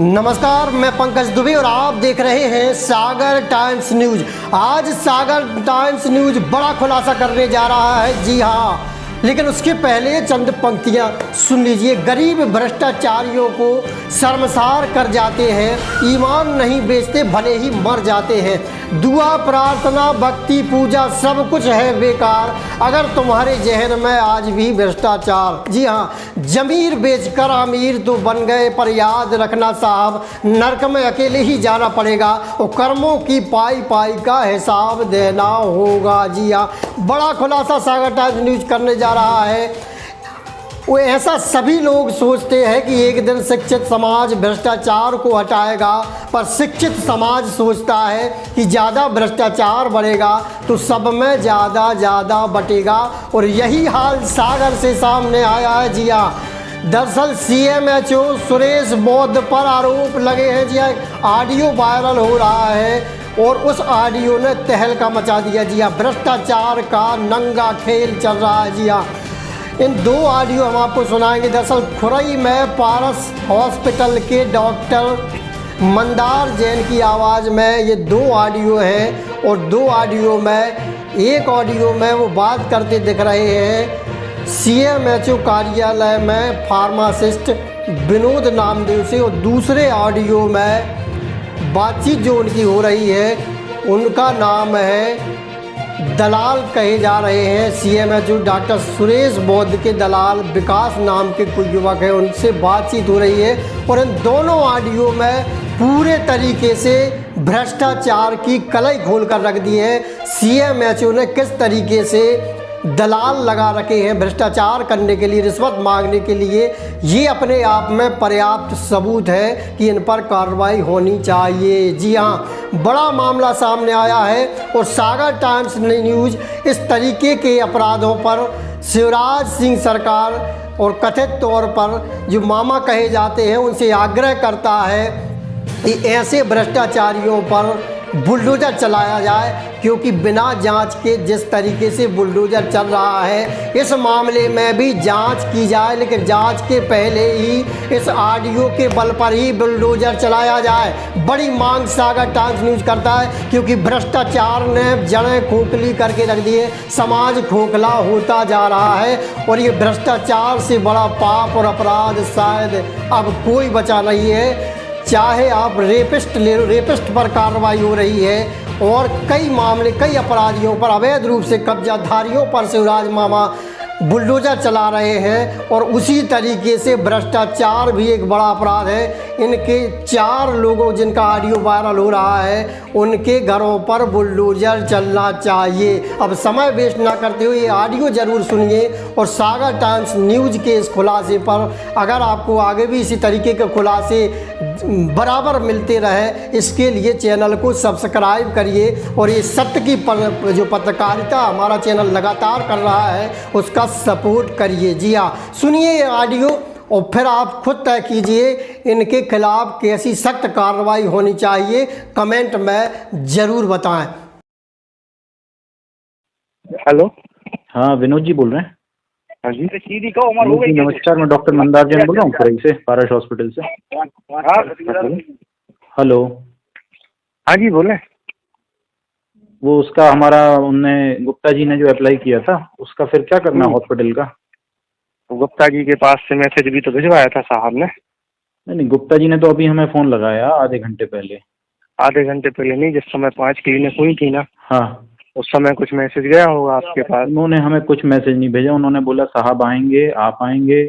नमस्कार, मैं पंकज दुबे और आप देख रहे हैं सागर टाइम्स न्यूज। आज सागर टाइम्स न्यूज बड़ा खुलासा करने जा रहा है। जी हाँ, लेकिन उसके पहले चंद पंक्तियां सुन लीजिए। गरीब भ्रष्टाचारियों को शर्मसार कर जाते हैं, ईमान नहीं बेचते भले ही मर जाते हैं। दुआ प्रार्थना भक्ति पूजा सब कुछ है बेकार अगर तुम्हारे जहन में आज भी भ्रष्टाचार। जी हाँ, जमीर बेचकर अमीर तो बन गए, पर याद रखना साहब नरक में अकेले ही जाना पड़ेगा और कर्मों की पाई पाई का हिसाब देना होगा। जी हाँ, बड़ा खुलासा सागर टाइम्स न्यूज करने जा रहा है। वो ऐसा सभी लोग सोचते हैं कि एक दिन शिक्षित समाज भ्रष्टाचार को हटाएगा, पर शिक्षित समाज सोचता है कि ज़्यादा भ्रष्टाचार बढ़ेगा तो सब में ज़्यादा बटेगा। और यही हाल सागर से सामने आया है। जी हाँ, दरअसल CMHO सुरेश बौद्ध पर आरोप लगे हैं। जी हाँ, ऑडियो वायरल हो रहा है और उस ऑडियो ने तहलका मचा दिया। जी हाँ, भ्रष्टाचार का नंगा खेल चल रहा है। जी हाँ, इन दो ऑडियो हम आपको सुनाएंगे। दरअसल खुरई में पारस हॉस्पिटल के डॉक्टर मंदार जैन की आवाज़ में ये दो ऑडियो हैं और दो ऑडियो में एक ऑडियो में वो बात करते दिख रहे हैं CMHO कार्यालय में फार्मासिस्ट विनोद नामदेव से, और दूसरे ऑडियो में बातचीत जो उनकी हो रही है उनका नाम है दलाल कहे जा रहे हैं CMHO डॉक्टर सुरेश बौद्ध के दलाल विकास नाम के कोई युवक है, उनसे बातचीत हो रही है। और इन दोनों ऑडियो में पूरे तरीके से भ्रष्टाचार की कलई खोल कर रख दी है। CMHO ने किस तरीके से दलाल लगा रखे हैं भ्रष्टाचार करने के लिए, रिश्वत मांगने के लिए, ये अपने आप में पर्याप्त सबूत है कि इन पर कार्रवाई होनी चाहिए। जी हाँ, बड़ा मामला सामने आया है और सागर टाइम्स न्यूज इस तरीके के अपराधों पर शिवराज सिंह सरकार और कथित तौर पर जो मामा कहे जाते हैं उनसे आग्रह करता है कि ऐसे भ्रष्टाचारियों पर बुलडोज़र चलाया जाए, क्योंकि बिना जांच के जिस तरीके से बुलडोज़र चल रहा है इस मामले में भी जांच की जाए, लेकिन जांच के पहले ही इस ऑडियो के बल पर ही बुलडोज़र चलाया जाए। बड़ी मांग सागर टाइम्स न्यूज करता है, क्योंकि भ्रष्टाचार ने जड़ें खोखली करके रख दी है, समाज खोखला होता जा रहा है और ये भ्रष्टाचार से बड़ा पाप और अपराध शायद अब कोई बचा नहीं है। चाहे आप रेपिस्ट ले लो, रेपिस्ट पर कार्रवाई हो रही है और कई मामले, कई अपराधियों पर, अवैध रूप से कब्जाधारियों पर शिवराज मामा बुलडोज़र चला रहे हैं। और उसी तरीके से भ्रष्टाचार भी एक बड़ा अपराध है। इनके 4 लोगों जिनका ऑडियो वायरल हो रहा है उनके घरों पर बुलडोज़र चलना चाहिए। अब समय वेस्ट ना करते हुए ये ऑडियो ज़रूर सुनिए और सागर टाइम्स न्यूज़ के इस खुलासे पर अगर आपको आगे भी इसी तरीके के खुलासे बराबर मिलते रहे, इसके लिए चैनल को सब्सक्राइब करिए और ये सत्य की जो पत्रकारिता हमारा चैनल लगातार कर रहा है उसका सपोर्ट करिए। जी हाँ, सुनिए ये ऑडियो और फिर आप खुद तय कीजिए इनके खिलाफ कैसी सख्त कार्रवाई होनी चाहिए, कमेंट में ज़रूर बताएं। हेलो, हाँ विनोद जी बोल रहे हैं। हाँ जी, विनोद जी नमस्कार, मैं डॉक्टर मंदार जैन बोल रहा हूँ खुरई से, पारस हॉस्पिटल से। हेलो, हाँ जी बोले। वो उसका हमारा उनने गुप्ता जी ने जो अप्लाई किया था उसका फिर क्या करना हॉस्पिटल का? गुप्ता जी के पास से मैसेज भी तो भिजवाया था साहब ने। नहीं, गुप्ता जी ने तो अभी हमें फ़ोन लगाया आधे घंटे पहले। आधे घंटे पहले नहीं, जिस समय 5 क्लिनिक हुई थी ना, हाँ, उस समय कुछ मैसेज गया होगा आपके पास। उन्होंने हमें कुछ मैसेज नहीं भेजा, उन्होंने बोला साहब आएंगे, आप आएंगे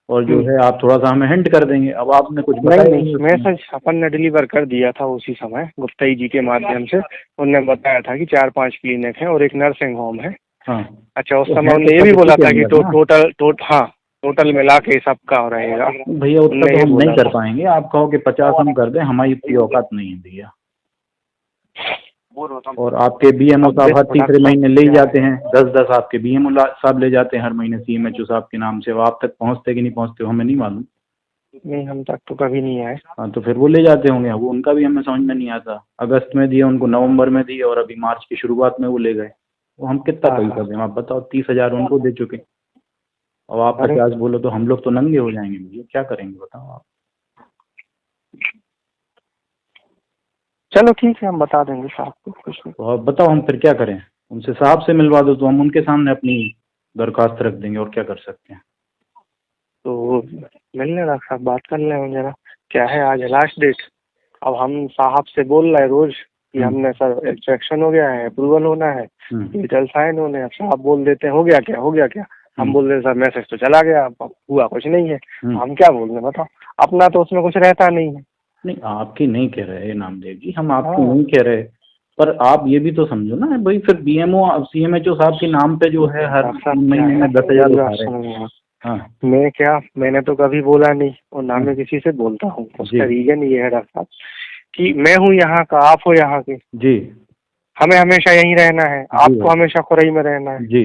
और जो है आप थोड़ा सा हमें हिंट कर देंगे। अब आपने कुछ बताया नहीं, मैसेज अपन ने डिलीवर कर दिया था उसी समय गुप्ता जी के माध्यम से। उन्होंने बताया था कि 4-5 क्लिनिक है और एक नर्सिंग होम है। हाँ, अच्छा, उस समय उन्होंने ये भी बोला था कि टोटल मिला के सबका रहेगा। भैया उतना तो हम नहीं कर पाएंगे, आप कहो कि 50 हम कर दें, हमारी इतनी औकात नहीं है भैया। और आपके BMO साहब हर तीसरे महीने ले जाते हैं, 10-10 आपके BMO साहब ले जाते हैं हर महीने CMHO साहब के नाम से। वो आप तक पहुंचते कि नहीं पहुंचते हमें नहीं मालूम। नहीं, हम तक तो कभी नहीं आए। हाँ, तो फिर वो ले जाते होंगे, वो उनका भी हमें समझ में नहीं आता। अगस्त में दिए उनको, नवंबर में दिए और अभी मार्च की शुरुआत में वो ले गए। वो हम कितना पैसा दें आप बताओ? 30,000 उनको दे चुके। और आप अरे 50 बोलो तो हम लोग तो नंगे हो जाएंगे भैया, क्या करेंगे बताओ आप। चलो ठीक है, हम बता देंगे साहब को, कुछ नहीं। तो आप बताओ हम फिर क्या करें, उनसे साहब से मिलवा दो तो हम उनके सामने अपनी दरखास्त रख देंगे, और क्या कर सकते हैं। तो मिलने डॉक्टर साहब, बात कर लें जरा, क्या है आज लास्ट डेट। अब हम साहब से बोल रहे हैं रोज कि हमने सर एक्सट्रैक्शन हो गया है, अप्रूवल होना है, डिजिटल साइन होने, अब साहब बोल देते हैं हो गया क्या, हो गया क्या। हम बोल रहे हैं सर मैसेज तो चला गया, अब हुआ कुछ नहीं है। हम क्या बोल रहे हैं बताओ, अपना तो उसमें कुछ रहता नहीं है। नहीं आपकी नहीं कह रहे नामदेव जी, हम आपकी नहीं कह रहे, पर आप ये भी तो समझो ना भाई, फिर बीएमओ सीएमएचओ साहब के नाम पे जो है हर महीने में 10,000 उठा रहे हैं। हाँ मैंने तो कभी बोला नहीं, और ना मैं किसी से बोलता हूँ। उसका रीजन ये है डॉक्टर साहब कि मैं हूँ यहाँ का, आप हो यहाँ के जी, हमें हमेशा यहीं रहना है, आपको हमेशा खुरई में रहना है जी।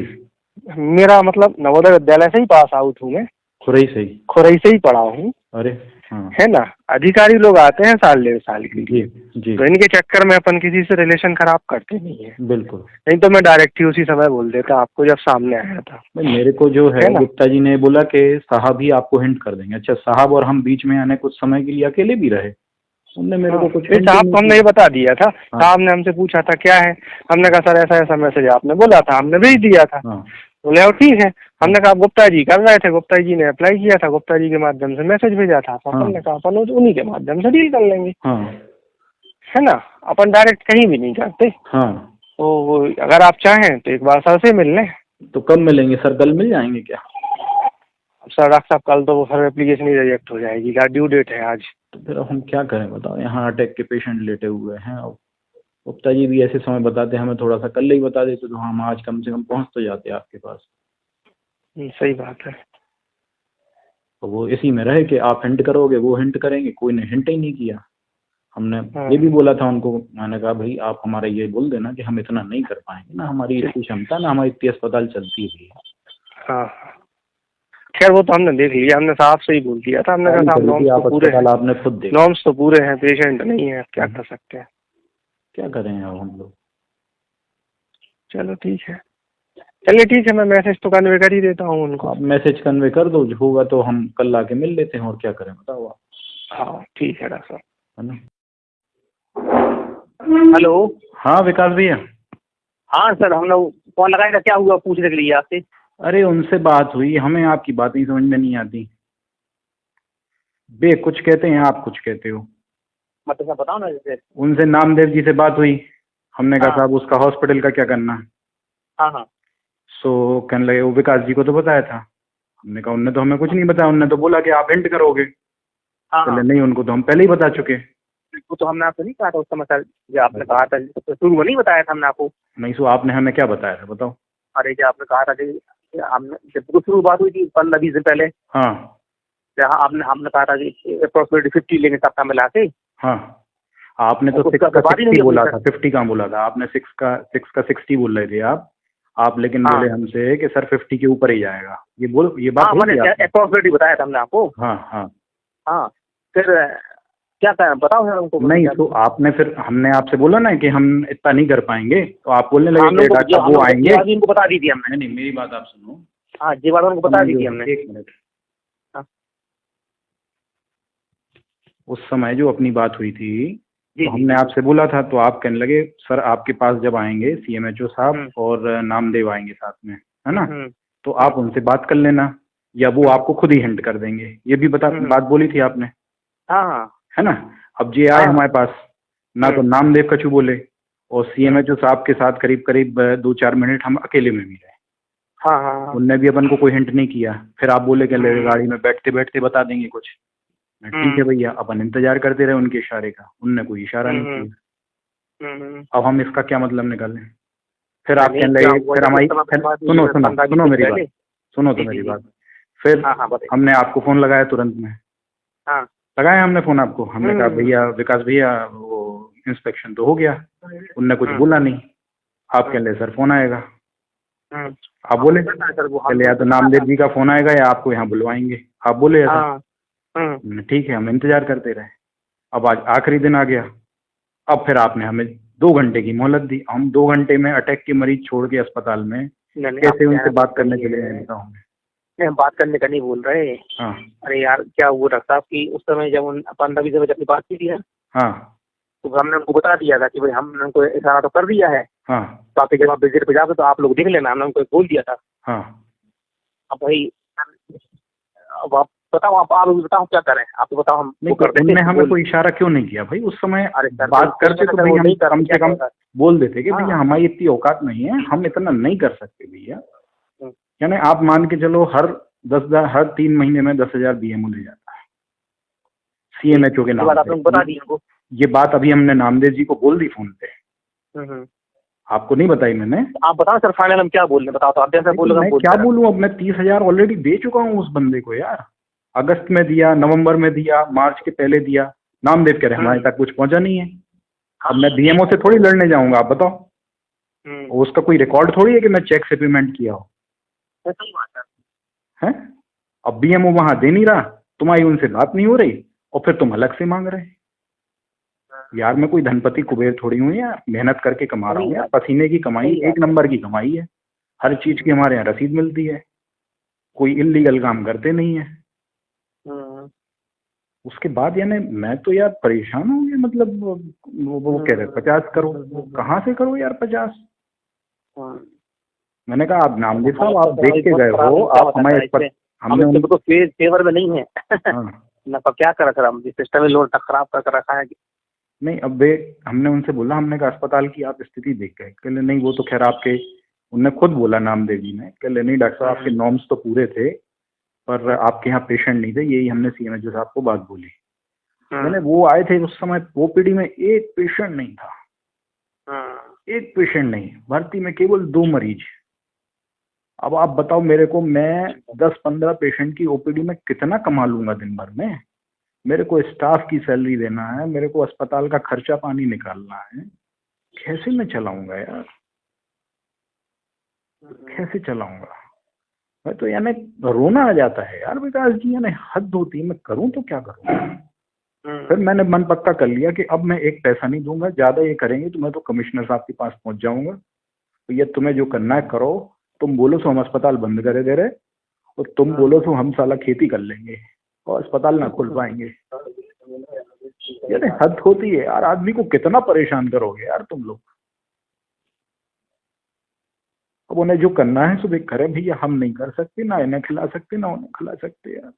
मेरा मतलब नवोदय विद्यालय से ही पास आउट हूँ मैं, खुरई से ही पढ़ा हूँ। अरे हाँ। है ना, अधिकारी लोग आते हैं साल 1.5 साल के लिए, जी। तो इनके चक्कर में अपन किसी से रिलेशन खराब करते नहीं है। बिल्कुल, नहीं तो मैं डायरेक्ट ही उसी समय बोल देता आपको जब सामने आया था। मेरे को जो है गुप्ता जी ने बोला कि साहब ही आपको हिंट कर देंगे। अच्छा साहब और हम बीच में आने कुछ समय के लिए अकेले भी रहे, उनने मेरे को कुछ साहब को हमने ये बता दिया था। साहब ने हमसे पूछा था क्या है, हमने कहा सर ऐसा ऐसा मैसेज आपने बोला था, हमने भेज दिया था। बोले और ठीक है, हमने कहा गुप्ता जी कर रहे थे, गुप्ता जी ने अप्लाई किया था, गुप्ता जी के माध्यम से मैसेज भेजा था, तो हमने कहा अपन उन्हीं के माध्यम से डील कर लेंगे। है ना, अपन डायरेक्ट कहीं भी नहीं करते। तो अगर आप चाहें तो एक बार सर से मिल लें। तो कब मिलेंगे सर, कल मिल जाएंगे क्या? सर डॉक्टर साहब कल तो वो सर एप्लीकेशन ही रिजेक्ट हो जाएगी, ड्यू डेट है आज। तो फिर हम क्या करें बताओ, यहाँ अटैक के पेशेंट लेटे हुए हैं, और गुप्ता जी भी ऐसे समय बताते हमें थोड़ा सा कल ही बता देते तो हम आज कम से कम पहुँच तो जाते आपके पास। सही बात है। तो वो इसी में रहे कि आप हिंट करोगे, वो हिंट करेंगे, कोई ने हिंट ही नहीं किया। हमने ये भी बोला था उनको, मैंने कहा भाई आप हमारा ये बोल देना कि हम इतना नहीं कर पाएंगे ना, हमारी इतनी क्षमता ना, हमारी इतनी अस्पताल चलती है। हाँ खैर वो तो हमने देख लिया, हमने साहब से ही बोल दिया था, हमने कहा नॉर्म्स तो पूरे हैं, आपने खुद देखा नॉर्म्स तो पूरे हैं, पेशेंट नहीं है, क्या कर सकते हैं, क्या करें अब हम लोग। चलो ठीक है, चलिए ठीक है, मैं मैसेज तो कन्वे कर ही देता हूँ उनको। आप मैसेज कन्वे कर दो, जो होगा तो हम कल आके मिल लेते हैं, और क्या करें बताओ आप। हाँ ठीक है डॉक्टर साहब, है ना। हेलो। हाँ विकास भैया। हाँ सर, हम लोग फोन लगाए था, क्या हुआ पूछने के लिए आपसे। अरे उनसे बात हुई, हमें आपकी बातें समझ में नहीं आती, बे कुछ कहते हैं आप कुछ कहते हो, मतलब सर बताओ ना। जैसे उनसे नामदेव जी से बात हुई, हमने कहा साहब उसका हॉस्पिटल का क्या करना है। हाँ। सो कहने लगे वो विकास जी को तो बताया था। हमने कहा उनने तो हमें कुछ नहीं बताया, उनने तो बोला कि आप हिंट करोगे। पहले नहीं, उनको तो हम पहले ही बता चुके। वो तो हमने आपसे नहीं कहा था उस समय सर, जो आपने कहा था तो शुरू में नहीं बताया था हमने आपको। नहीं सो आपने हमें क्या बताया था बताओ। अरे जो आपने कहा था कि हमने जब शुरू बात हुई थी 15-20 दिन पहले, हाँ हमने कहा था कि अप्रोक्सीमेटली 50 लेंगे सबका मिला के। हाँ आपने तो 6 का 60 बोला था, 50 का बोला था आपने, 6 का 60 बोल रहे थे आप लेकिन बोले हमसे कि सर 50 के ऊपर ही जाएगा, ये बात मैंने अप्रोक्सीमेटली बताया था हमने आपको। हाँ फिर क्या करें बताओ सर उनको। नहीं तो आपने फिर, हमने आपसे बोला ना कि हम इतना नहीं कर पाएंगे, तो आप बोलने लगे डॉक्टर वो आएंगे। उनको बता दी थी हमने। नहीं मेरी बात आप सुनो। हाँ जी बात उनको बता दी थी हमने। 1 मिनट। उस समय जो अपनी बात हुई थी तो हमने आपसे बोला था, तो आप कहने लगे सर आपके पास जब आएंगे सीएमएचओ साहब और नामदेव आएंगे साथ में, है ना, तो आप उनसे बात कर लेना, या वो आपको खुद ही हिंट कर देंगे, ये भी बात बोली थी आपने। हाँ है ना। अब ये आए हमारे पास ना, तो नामदेव कछु बोले, और सीएमएचओ साहब के साथ करीब 2-4 मिनट हम अकेले में भी रहे। हाँ। उनने भी अपन को कोई हिंट नहीं किया। फिर आप बोले कि गाड़ी में बैठते बैठते बता देंगे कुछ। ठीक है भैया, अपन इंतजार करते रहे उनके इशारे का, उनने कोई इशारा नहीं किया। अब हम इसका क्या मतलब निकालें। फिर आप कहने लगे, फिर हमारी सुनो तो मेरी बात। फिर हमने आपको फोन लगाया तुरंत में, लगाया हमने फोन आपको, हमने कहा भैया विकास भैया वो इंस्पेक्शन तो हो गया, उनने कुछ बोला नहीं। आप कह ले सर फोन आएगा, आप बोले चले या तो नामदेव जी का फोन आएगा या आपको यहाँ बुलवाएंगे, आप बोले ऐसा। ठीक है, हम इंतजार करते रहे। अब आज आखिरी दिन आ गया, अब फिर आपने हमें 2 घंटे की मोहलत दी। हम 2 घंटे में अटैक के मरीज छोड़ के अस्पताल में कैसे उनसे बात करने के लिए बताओ हमें। नहीं, हम बात करने का नहीं बोल रहे। हाँ अरे यार क्या हुआ डॉक्टर साहब की उस समय जब 15-20 बजे अपनी बात की थी ना, हाँ तो हमने उनको बता दिया था कि भाई हमने उनको इशारा तो कर दिया है, हाँ तो आपके जब आप विजिट पे जाओगे तो आप लोग देख लेना, हमने उनको बोल दिया था। हाँ। अब भाई अब आप बताओ, आप भी बताओ क्या करें, आप तो बताओ। हम नहीं, वो कर देते उनने हमें बोल- कोई इशारा क्यों नहीं किया भाई उस समय? अरे सर, बात करते तो सर, वो भैया हम नहीं कर कम से क्या कम होता है? बोल देते कि भैया हाँ। हमारी इतनी औकात नहीं है, हम इतना नहीं कर सकते भैया। हम्म। यानी आप मान के चलो हर 3 महीने में 10,000 बीएमओ ले जाता है सीएमएचओ के ये नाम बात आप लोग बता दी पे। हमको। ये बात अभी हमने नामदेव जी को बोल दी फोन पे, हम्म। आपको नहीं बताई मैंने? आप बताओ सर, फाइनल हम क्या बोल रहे हैं, बताओ तो। आप जैसे बोलोगे हम मैं बोलते क्या हैं। बोलूं? अब मैं 30,000 ऑलरेडी दे चुका हूं उस बंदे को यार। अगस्त में दिया, नवंबर में दिया, मार्च के पहले दिया। नामदेव कह रहे हमारे तक कुछ पहुंचा नहीं है। अब मैं बीएमओ से थोड़ी लड़ने जाऊंगा, आप बताओ। उसका कोई रिकॉर्ड थोड़ी है कि मैं चेक से पेमेंट किया हो, सही बात है। है? अब बीएमओ वहां दे नहीं रहा, तुम्हारी उनसे बात नहीं हो रही, और फिर तुम अलग से मांग रहे। यार मैं कोई धनपति कुबेर थोड़ी हूँ यार, मेहनत करके कमा रहा हूँ यार, पसीने की कमाई, एक नंबर की कमाई है। हर चीज की हमारे यहाँ रसीद मिलती है, कोई इलीगल काम करते नहीं है। उसके बाद यानी मैं तो यार परेशान हूँ। ये मतलब वो कह रहे 50 करो, कहाँ से करो यार 50? मैंने कहा आप नामदेव साहब आप देख के गए हो, आप हमारे हमने तो फेवर में नहीं है। हाँ। ना तो क्या करा सर, हम सिस्टम में लोन तक खराब कर रखा है। नहीं अब हमने उनसे बोला, हमने कहा अस्पताल की आप स्थिति देख गए? कहले नहीं वो तो खैर आपके, उनने खुद बोला नामदेव जी ने, कहले नहीं डॉक्टर साहब आपके नॉर्म्स तो पूरे थे पर आपके यहाँ पेशेंट नहीं थे, यही हमने सीएमएचओ साहब को बात बोली। मैंने वो आए थे उस समय, ओपीडी में एक पेशेंट नहीं था, एक पेशेंट नहीं, भर्ती में केवल 2 मरीज। अब आप बताओ मेरे को, मैं 10-15 पेशेंट की ओपीडी में कितना कमा लूंगा दिन भर में? मेरे को स्टाफ की सैलरी देना है, मेरे को अस्पताल का खर्चा पानी निकालना है, कैसे मैं चलाऊंगा यार, कैसे चलाऊंगा? मैं तो यानी रोना आ जाता है यार विकास जी, यानी हद होती है। मैं करूं तो क्या करूं? फिर मैंने मन पक्का कर लिया कि अब मैं एक पैसा नहीं दूंगा, ज्यादा ये करेंगे तो मैं तो कमिश्नर साहब के पास पहुंच जाऊंगा। तो ये तुम्हें जो करना है करो, तुम बोलो तो हम अस्पताल बंद करे दे रहे, और तुम बोलो तो हम साला खेती कर लेंगे और अस्पताल ना खुल पाएंगे। यार हद होती है यार, आदमी को कितना परेशान करोगे यार तुम लोग। अब उन्हें जो करना है सुबह करें भैया, हम नहीं कर सकते, ना इन्हें खिला सकते ना उन्हें खिला सकते यार।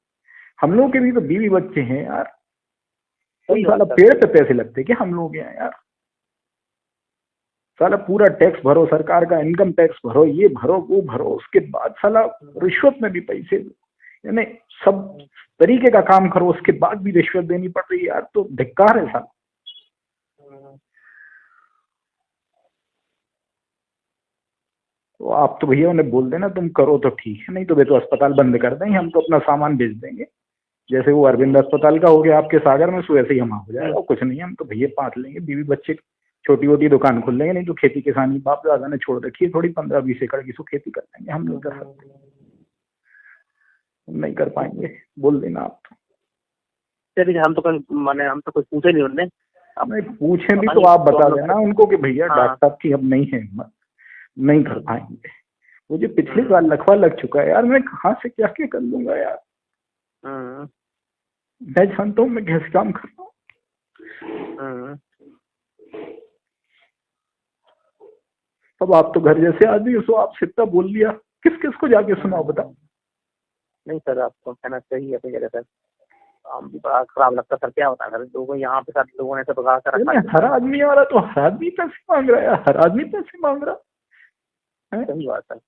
हम लोगों के भी तो बीवी बच्चे हैं यार, कोई साला पेड़ पे पैसे लगते क्या हम लोग हैं यार? साला पूरा टैक्स भरो, सरकार का इनकम टैक्स भरो, ये भरो वो भरो, उसके बाद साला रिश्वत में भी पैसे, यानी सब तरीके का काम करो, उसके बाद भी रिश्वत देनी पड़ रही है यार, तो धिक्कार है साला। तो आप तो भैया उन्हें बोल देना तुम करो तो ठीक है, नहीं तो वे तो अस्पताल बंद कर देंगे, हम तो अपना सामान बेच देंगे। जैसे वो अरविंद अस्पताल का हो गया आपके सागर में, सो ऐसे ही हम हो जाएगा। कुछ नहीं, हम तो भैया पाट लेंगे, बीवी बच्चे छोटी मोटी दुकान खोल लेंगे, नहीं तो खेती किसानी बाप दादा ने छोड़ रखी है थोड़ी 15-20 एकड़ की, सो खेती कर लेंगे। हम नहीं कर सकते, नहीं कर पाएंगे, बोल देना आप तो। चलिए, हम तो माने हम तो कुछ पूछे नहीं उन्होंने। अब नहीं पूछे भी तो आप बता देना उनको कि भैया डॉक्टर साहब की अब नहीं है हिम्मत, नहीं कर पाएंगे। मुझे पिछली बार लखवा लग चुका है यार, मैं कहाँ से क्या क्या कर लूंगा यार। मैं जानता हूँ मैं कैसे काम कर रहा हूँ। अब आप तो घर जैसे आदमी हो, सो आप सिर्फ बोल लिया, किस किस को जाके सुनाओ बताओ। नहीं सर, आपको कहना चाहिए अपनी जगह सर, हम भी बड़ा खराब लगता सर, क्या होता है सर, लोगों यहाँ पे साथ लोगों ने सब भगा कर रखा है। हर आदमी आ रहा तो हर आदमी पैसे मांग रहा है, हर आदमी पैसे मांग रहा है। सही बात है।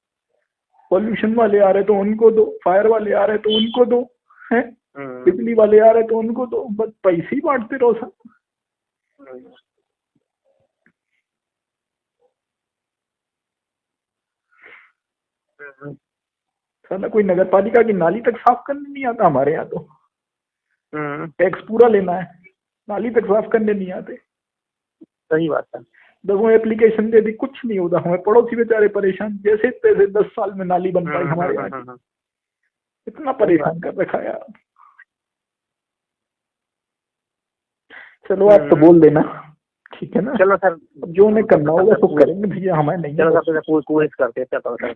पॉल्यूशन वाले आ रहे तो उनको दो, फायर वाले आ रहे तो उनको दो, है बिजली वाले आ रहे तो उनको दो, बस पैसे ही बांटते रहो सर। साला कोई नगर पालिका की नाली तक साफ करने नहीं आता हमारे यहाँ तो। टैक्स पूरा लेना है, नाली तक साफ करने नहीं आते। सही बात है। 10 एप्लीकेशन दे दी, कुछ नहीं होता। हमें पड़ोसी बेचारे परेशान, जैसे तैसे 10 साल में नाली बन पाई हमारे यहाँ। इतना परेशान कर रखा यार। चलो आप तो बोल देना, ठीक है ना? चलो सर, जो उन्हें करना होगा तो करेंगे भैया, हमें नहीं। चलो सर, कोशिश करते हैं।